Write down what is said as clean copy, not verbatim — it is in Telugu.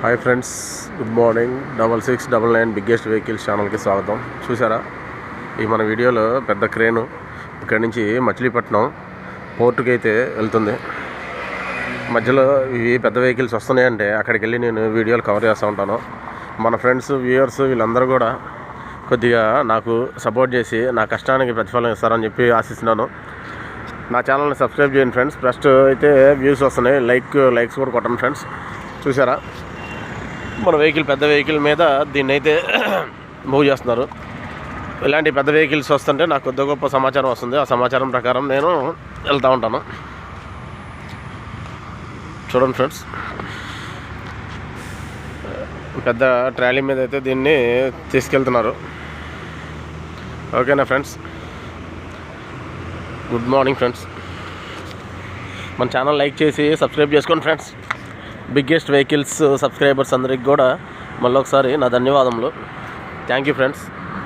Hi friends, good morning. 6699 biggest vehicles ఛానల్కి స్వాగతం. చూసారా, ఈ మన వీడియోలో పెద్ద క్రేను ఇక్కడి నుంచి మచిలీపట్నం పోర్టుకి అయితే వెళ్తుంది. మధ్యలో ఇవి పెద్ద వెహికల్స్ వస్తున్నాయంటే అక్కడికి వెళ్ళి నేను వీడియోలు కవర్ చేస్తూ ఉంటాను. మన ఫ్రెండ్స్, వ్యూయర్స్ వీళ్ళందరూ కూడా కొద్దిగా నాకు సపోర్ట్ చేసి నా కష్టానికి ప్రతిఫలం ఇస్తారని చెప్పి ఆశిస్తున్నాను. నా ఛానల్ని సబ్స్క్రైబ్ చేయండి ఫ్రెండ్స్. ఫస్ట్ అయితే వ్యూస్ వస్తున్నాయి, లైక్స్ కూడా కొట్టండి ఫ్రెండ్స్. చూసారా, మన వెహికల్ పెద్ద వెహికల్ మీద దీన్ని అయితే మూవ్ చేస్తున్నారు. ఇలాంటి పెద్ద వెహికల్స్ వస్తుంటే నాకు కొద్ది గొప్ప సమాచారం వస్తుంది. ఆ సమాచారం ప్రకారం నేను వెళ్తూ ఉంటాను. చూడండి ఫ్రెండ్స్, పెద్ద ట్రాలీ మీద అయితే దీన్ని తీసుకెళ్తున్నారు. ఓకేనా ఫ్రెండ్స్, గుడ్ మార్నింగ్ ఫ్రెండ్స్. మన ఛానల్ లైక్ చేసి సబ్స్క్రైబ్ చేసుకోండి ఫ్రెండ్స్. బిగ్గెస్ట్ వెహికల్స్ సబ్స్క్రైబర్స్ అందరికి కూడా మళ్ళీ ఒకసారి నా ధన్యవాదములు. Thank you friends.